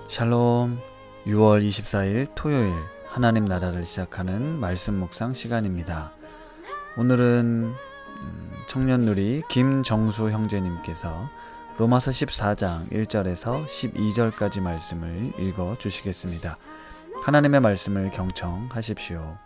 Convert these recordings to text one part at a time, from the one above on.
샬롬. 6월 24일 토요일 하나님 나라를 시작하는 말씀 묵상 시간입니다. 오늘은 청년누리 김정수 형제님께서 로마서 14장 1절에서 12절까지 말씀을 읽어 주시겠습니다. 하나님의 말씀을 경청하십시오.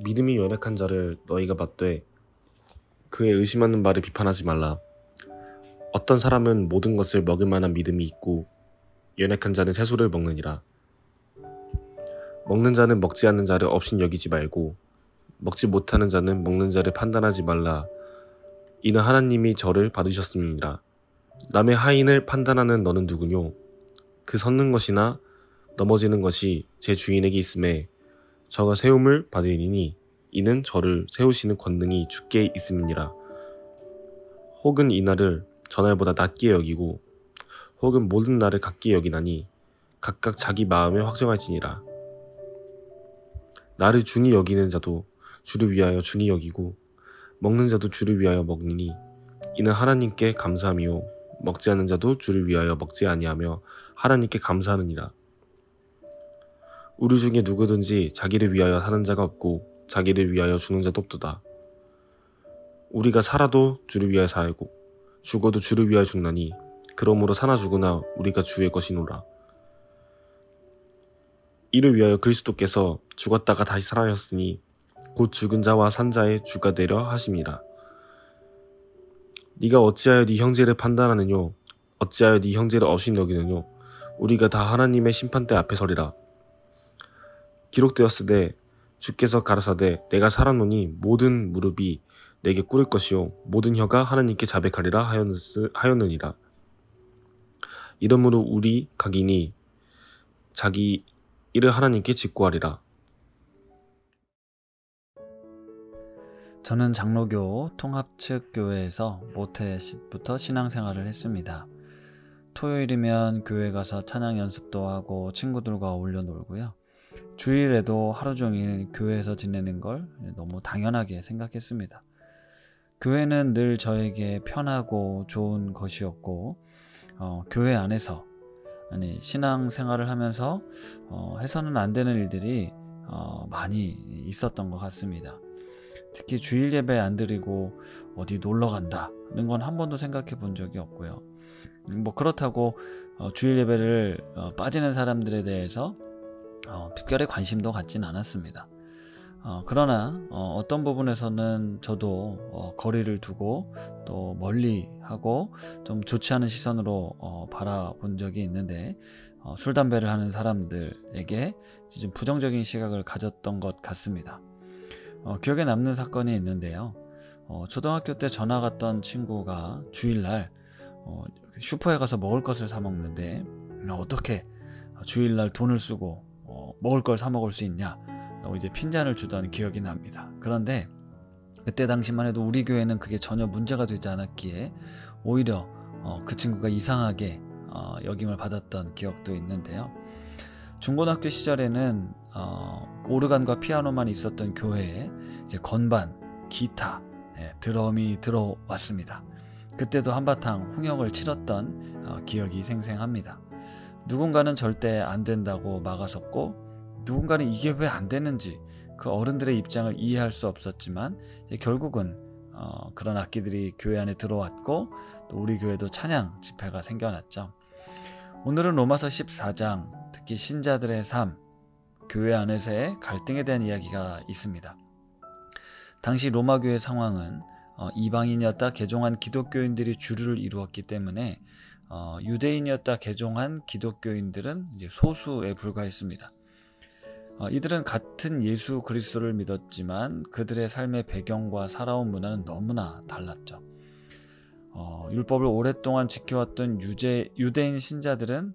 믿음이 연약한 자를 너희가 받되 그의 의심하는 바를 비판하지 말라. 어떤 사람은 모든 것을 먹을 만한 믿음이 있고 연약한 자는 채소를 먹느니라. 먹는 자는 먹지 않는 자를 업신 여기지 말고 먹지 못하는 자는 먹는 자를 판단하지 말라. 이는 하나님이 저를 받으셨음이니라. 남의 하인을 판단하는 너는 누구뇨? 그 섰는 것이나 넘어지는 것이 제 주인에게 있음에 저가 세움을 받으리니 이는 저를 세우시는 권능이 주께 있음이니라. 혹은 이 날을 전날보다 낮게 여기고 혹은 모든 날을 같게 여기나니 각각 자기 마음에 확정할지니라. 나를 중히 여기는 자도 주를 위하여 중히 여기고 먹는 자도 주를 위하여 먹느니 이는 하나님께 감사함이요 먹지 않는 자도 주를 위하여 먹지 아니하며 하나님께 감사하느니라. 우리 중에 누구든지 자기를 위하여 사는 자가 없고 자기를 위하여 죽는 자도 없도다. 우리가 살아도 주를 위하여 살고 죽어도 주를 위하여 죽나니 그러므로 사나 죽으나 우리가 주의 것이노라. 이를 위하여 그리스도께서 죽었다가 다시 살아나셨으니 곧 죽은 자와 산 자의 주가 되려 하심이라. 네가 어찌하여 네 형제를 판단하느뇨? 어찌하여 네 형제를 업신 여기느뇨? 우리가 다 하나님의 심판대 앞에 서리라. 기록되었으되 주께서 가라사대 내가 살았노니 모든 무릎이 내게 꿇을 것이요 모든 혀가 하나님께 자백하리라 하였느니라. 이러므로 우리 각인이 자기 일을 하나님께 직고하리라. 저는 장로교 통합측 교회에서 모태부터 신앙생활을 했습니다. 토요일이면 교회 가서 찬양 연습도 하고 친구들과 어울려 놀고요. 주일에도 하루 종일 교회에서 지내는 걸 너무 당연하게 생각했습니다. 교회는 늘 저에게 편하고 좋은 것이었고 교회 안에서 신앙생활을 하면서 해서는 안 되는 일들이 많이 있었던 것 같습니다. 특히 주일 예배 안 드리고 어디 놀러 간다는 건 한 번도 생각해 본 적이 없고요. 그렇다고 주일 예배를 빠지는 사람들에 대해서 특별히 관심도 갖진 않았습니다. 그러나 어떤 부분에서는 저도 거리를 두고 또 멀리 하고 좀 좋지 않은 시선으로 바라본 적이 있는데 술, 담배를 하는 사람들에게 좀 부정적인 시각을 가졌던 것 같습니다. 기억에 남는 사건이 있는데요. 초등학교 때 전화 갔던 친구가 주일날 슈퍼에 가서 먹을 것을 사 먹는데 어떻게 주일날 돈을 쓰고 먹을 걸 사 먹을 수 있냐 이제 핀잔을 주던 기억이 납니다. 그런데 그때 당시만 해도 우리 교회는 그게 전혀 문제가 되지 않았기에 오히려 그 친구가 이상하게 역임을 받았던 기억도 있는데요. 중고등학교 시절에는 오르간과 피아노만 있었던 교회에 이제 건반, 기타, 드럼이 들어왔습니다. 그때도 한바탕 홍역을 치렀던 기억이 생생합니다. 누군가는 절대 안 된다고 막아섰고 누군가는 이게 왜 안 되는지 그 어른들의 입장을 이해할 수 없었지만 결국은 그런 악기들이 교회 안에 들어왔고 또 우리 교회도 찬양 집회가 생겨났죠. 오늘은 로마서 14장 특히 신자들의 삶, 교회 안에서의 갈등에 대한 이야기가 있습니다. 당시 로마교회 상황은 이방인이었다 개종한 기독교인들이 주류를 이루었기 때문에 유대인이었다 개종한 기독교인들은 이제 소수에 불과했습니다. 이들은 같은 예수 그리스도를 믿었지만 그들의 삶의 배경과 살아온 문화는 너무나 달랐죠. 율법을 오랫동안 지켜왔던 유대인 신자들은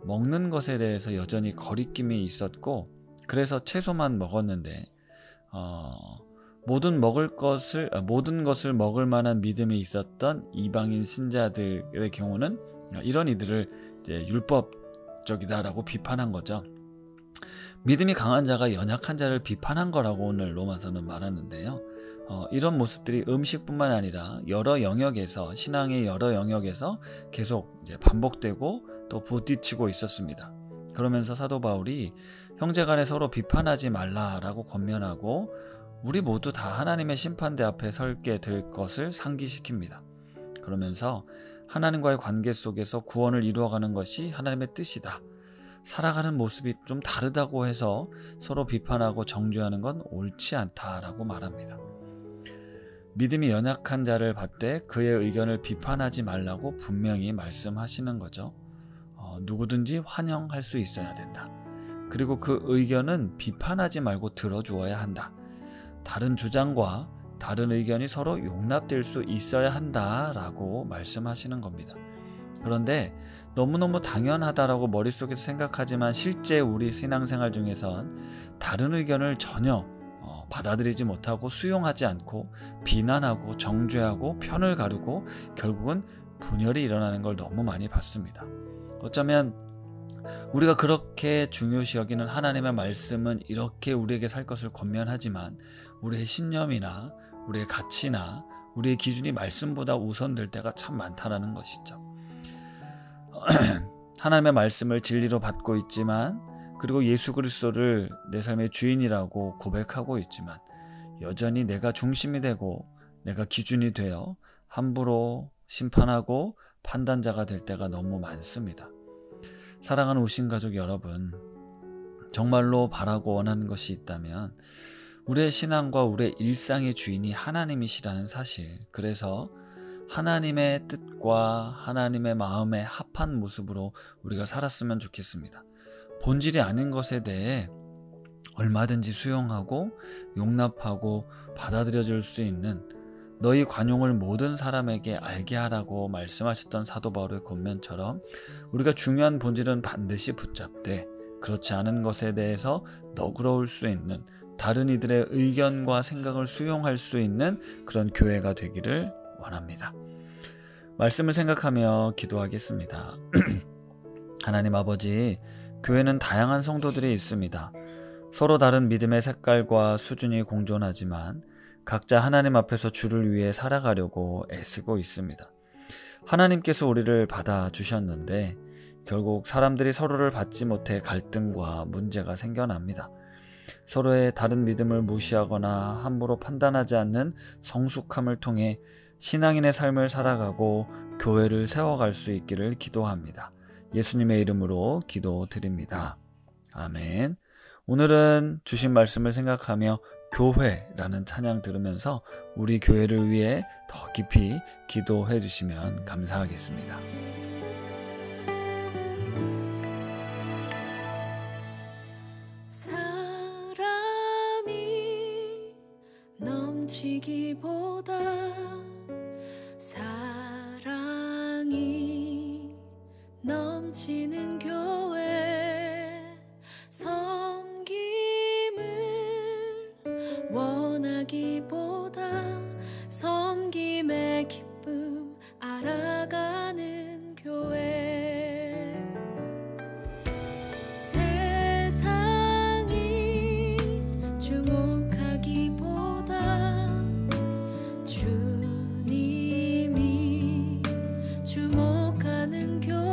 먹는 것에 대해서 여전히 거리낌이 있었고 그래서 채소만 먹었는데 모든 것을 먹을 만한 믿음이 있었던 이방인 신자들의 경우는 이런 이들을 이제 율법적이다라고 비판한 거죠. 믿음이 강한 자가 연약한 자를 비판한 거라고 오늘 로마서는 말하는데요. 이런 모습들이 음식뿐만 아니라 여러 영역에서 신앙의 여러 영역에서 계속 이제 반복되고 또 부딪히고 있었습니다. 그러면서 사도 바울이 형제간에 서로 비판하지 말라라고 권면하고 우리 모두 다 하나님의 심판대 앞에 설게 될 것을 상기시킵니다. 그러면서 하나님과의 관계 속에서 구원을 이루어가는 것이 하나님의 뜻이다. 살아가는 모습이 좀 다르다고 해서 서로 비판하고 정죄하는 건 옳지 않다라고 말합니다. 믿음이 연약한 자를 받되 그의 의견을 비판하지 말라고 분명히 말씀하시는 거죠. 누구든지 환영할 수 있어야 된다. 그리고 그 의견은 비판하지 말고 들어주어야 한다. 다른 주장과 다른 의견이 서로 용납될 수 있어야 한다라고 말씀하시는 겁니다. 그런데 너무너무 당연하다라고 머릿속에서 생각하지만 실제 우리 신앙생활 중에선 다른 의견을 전혀 받아들이지 못하고 수용하지 않고 비난하고 정죄하고 편을 가르고 결국은 분열이 일어나는 걸 너무 많이 봤습니다. 어쩌면 우리가 그렇게 중요시 여기는 하나님의 말씀은 이렇게 우리에게 살 것을 권면하지만 우리의 신념이나 우리의 가치나 우리의 기준이 말씀보다 우선될 때가 참 많다라는 것이죠. 하나님의 말씀을 진리로 받고 있지만 그리고 예수 그리스도를 내 삶의 주인이라고 고백하고 있지만 여전히 내가 중심이 되고 내가 기준이 되어 함부로 심판하고 판단자가 될 때가 너무 많습니다. 사랑하는 우신가족 여러분, 정말로 바라고 원하는 것이 있다면 우리의 신앙과 우리의 일상의 주인이 하나님이시라는 사실, 그래서 하나님의 뜻과 하나님의 마음에 합한 모습으로 우리가 살았으면 좋겠습니다. 본질이 아닌 것에 대해 얼마든지 수용하고 용납하고 받아들여줄 수 있는 너희 관용을 모든 사람에게 알게 하라고 말씀하셨던 사도 바울의 권면처럼 우리가 중요한 본질은 반드시 붙잡되 그렇지 않은 것에 대해서 너그러울 수 있는 다른 이들의 의견과 생각을 수용할 수 있는 그런 교회가 되기를 원합니다. 말씀을 생각하며 기도하겠습니다. 하나님 아버지, 교회는 다양한 성도들이 있습니다. 서로 다른 믿음의 색깔과 수준이 공존하지만 각자 하나님 앞에서 주를 위해 살아가려고 애쓰고 있습니다. 하나님께서 우리를 받아주셨는데 결국 사람들이 서로를 받지 못해 갈등과 문제가 생겨납니다. 서로의 다른 믿음을 무시하거나 함부로 판단하지 않는 성숙함을 통해 신앙인의 삶을 살아가고 교회를 세워갈 수 있기를 기도합니다. 예수님의 이름으로 기도드립니다. 아멘. 오늘은 주신 말씀을 생각하며 교회라는 찬양 들으면서 우리 교회를 위해 더 깊이 기도해 주시면 감사하겠습니다. 사람이 넘치기보다 사랑이 넘치는 교회, 섬김을 원하기보다 섬김의 기쁨 알아가는 교회, 세상이 주목하기보다 주님이 주목하는 교회,